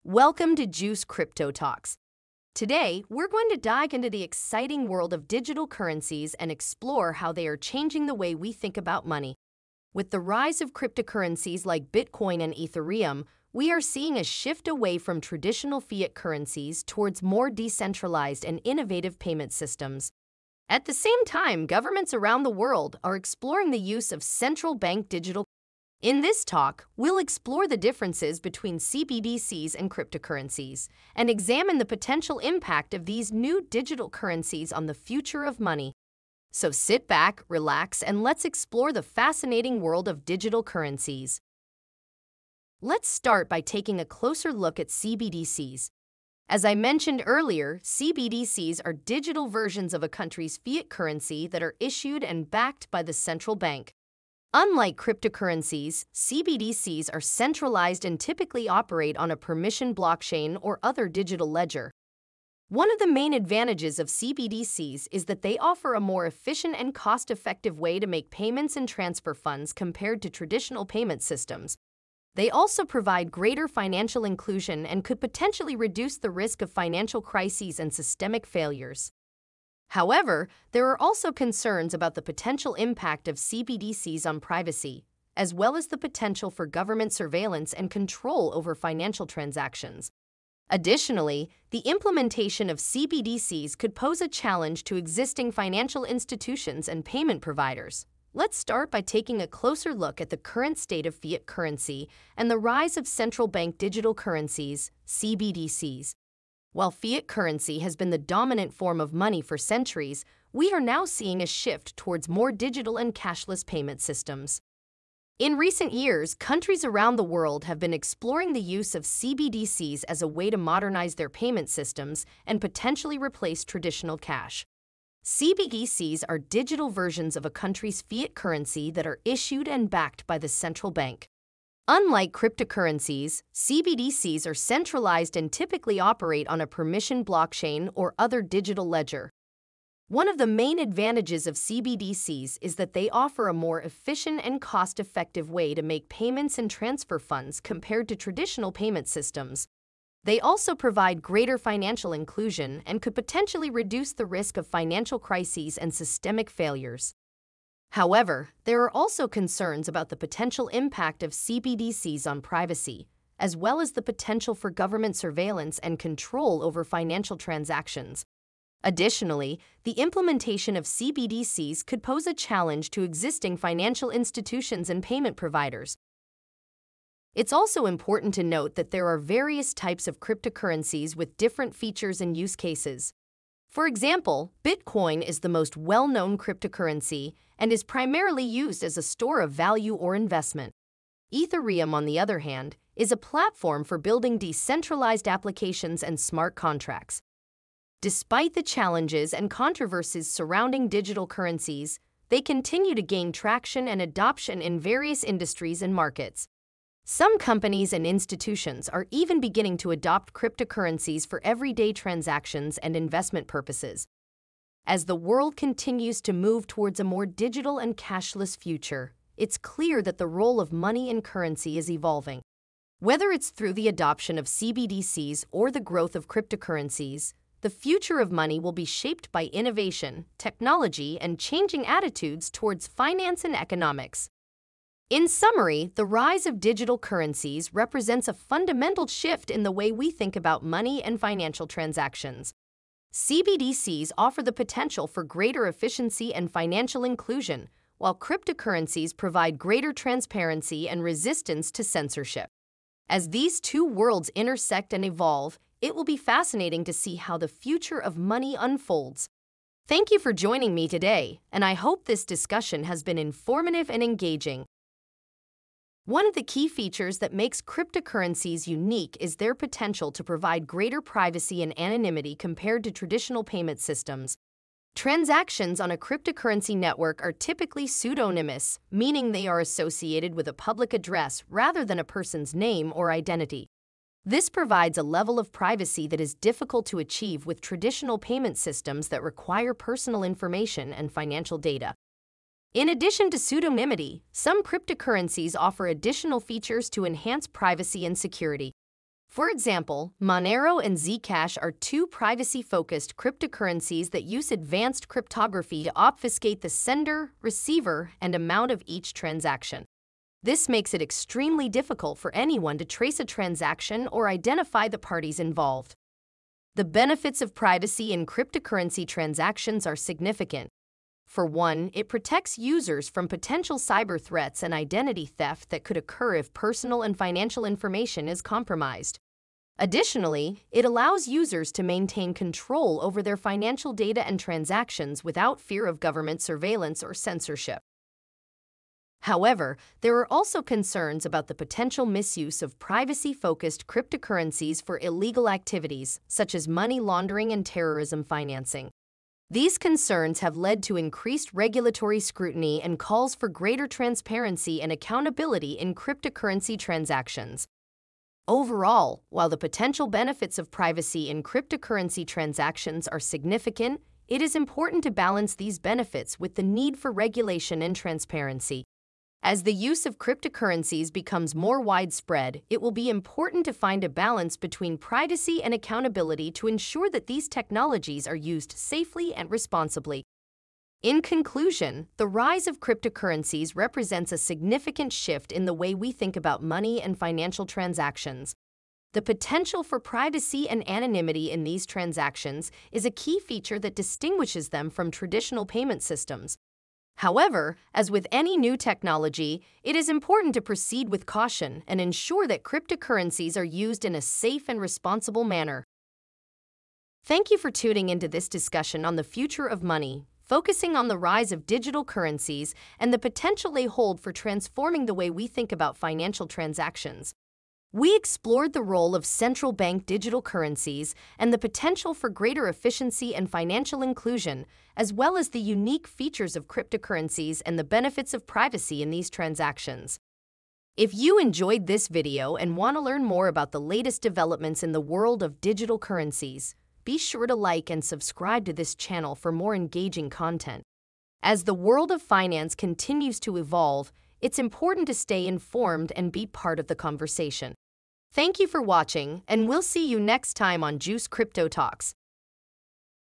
Welcome to Juice Crypto Talks. Today, we're going to dive into the exciting world of digital currencies and explore how they are changing the way we think about money. With the rise of cryptocurrencies like Bitcoin and Ethereum, we are seeing a shift away from traditional fiat currencies towards more decentralized and innovative payment systems. At the same time, governments around the world are exploring the use of central bank digital. In this talk, we'll explore the differences between CBDCs and cryptocurrencies and examine the potential impact of these new digital currencies on the future of money. So sit back, relax, and let's explore the fascinating world of digital currencies. Let's start by taking a closer look at CBDCs. As I mentioned earlier, CBDCs are digital versions of a country's fiat currency that are issued and backed by the central bank. Unlike cryptocurrencies, CBDCs are centralized and typically operate on a permissioned blockchain or other digital ledger. One of the main advantages of CBDCs is that they offer a more efficient and cost-effective way to make payments and transfer funds compared to traditional payment systems. They also provide greater financial inclusion and could potentially reduce the risk of financial crises and systemic failures. However, there are also concerns about the potential impact of CBDCs on privacy, as well as the potential for government surveillance and control over financial transactions. Additionally, the implementation of CBDCs could pose a challenge to existing financial institutions and payment providers. Let's start by taking a closer look at the current state of fiat currency and the rise of central bank digital currencies, CBDCs. While fiat currency has been the dominant form of money for centuries, we are now seeing a shift towards more digital and cashless payment systems. In recent years, countries around the world have been exploring the use of CBDCs as a way to modernize their payment systems and potentially replace traditional cash. CBDCs are digital versions of a country's fiat currency that are issued and backed by the central bank. Unlike cryptocurrencies, CBDCs are centralized and typically operate on a permissioned blockchain or other digital ledger. One of the main advantages of CBDCs is that they offer a more efficient and cost-effective way to make payments and transfer funds compared to traditional payment systems. They also provide greater financial inclusion and could potentially reduce the risk of financial crises and systemic failures. However, there are also concerns about the potential impact of CBDCs on privacy, as well as the potential for government surveillance and control over financial transactions. Additionally, the implementation of CBDCs could pose a challenge to existing financial institutions and payment providers. It's also important to note that there are various types of cryptocurrencies with different features and use cases. For example, Bitcoin is the most well-known cryptocurrency and is primarily used as a store of value or investment. Ethereum, on the other hand, is a platform for building decentralized applications and smart contracts. Despite the challenges and controversies surrounding digital currencies, they continue to gain traction and adoption in various industries and markets. Some companies and institutions are even beginning to adopt cryptocurrencies for everyday transactions and investment purposes. As the world continues to move towards a more digital and cashless future, it's clear that the role of money and currency is evolving. Whether it's through the adoption of CBDCs or the growth of cryptocurrencies, the future of money will be shaped by innovation, technology, and changing attitudes towards finance and economics. In summary, the rise of digital currencies represents a fundamental shift in the way we think about money and financial transactions. CBDCs offer the potential for greater efficiency and financial inclusion, while cryptocurrencies provide greater transparency and resistance to censorship. As these two worlds intersect and evolve, it will be fascinating to see how the future of money unfolds. Thank you for joining me today, and I hope this discussion has been informative and engaging. One of the key features that makes cryptocurrencies unique is their potential to provide greater privacy and anonymity compared to traditional payment systems. Transactions on a cryptocurrency network are typically pseudonymous, meaning they are associated with a public address rather than a person's name or identity. This provides a level of privacy that is difficult to achieve with traditional payment systems that require personal information and financial data. In addition to pseudonymity, some cryptocurrencies offer additional features to enhance privacy and security. For example, Monero and Zcash are two privacy-focused cryptocurrencies that use advanced cryptography to obfuscate the sender, receiver, and amount of each transaction. This makes it extremely difficult for anyone to trace a transaction or identify the parties involved. The benefits of privacy in cryptocurrency transactions are significant. For one, it protects users from potential cyber threats and identity theft that could occur if personal and financial information is compromised. Additionally, it allows users to maintain control over their financial data and transactions without fear of government surveillance or censorship. However, there are also concerns about the potential misuse of privacy-focused cryptocurrencies for illegal activities, such as money laundering and terrorism financing. These concerns have led to increased regulatory scrutiny and calls for greater transparency and accountability in cryptocurrency transactions. Overall, while the potential benefits of privacy in cryptocurrency transactions are significant, it is important to balance these benefits with the need for regulation and transparency. As the use of cryptocurrencies becomes more widespread, it will be important to find a balance between privacy and accountability to ensure that these technologies are used safely and responsibly. In conclusion, the rise of cryptocurrencies represents a significant shift in the way we think about money and financial transactions. The potential for privacy and anonymity in these transactions is a key feature that distinguishes them from traditional payment systems. However, as with any new technology, it is important to proceed with caution and ensure that cryptocurrencies are used in a safe and responsible manner. Thank you for tuning into this discussion on the future of money, focusing on the rise of digital currencies and the potential they hold for transforming the way we think about financial transactions. We explored the role of central bank digital currencies and the potential for greater efficiency and financial inclusion, as well as the unique features of cryptocurrencies and the benefits of privacy in these transactions. If you enjoyed this video and want to learn more about the latest developments in the world of digital currencies, be sure to like and subscribe to this channel for more engaging content. As the world of finance continues to evolve, it's important to stay informed and be part of the conversation. Thank you for watching, and we'll see you next time on Juice Crypto Talks.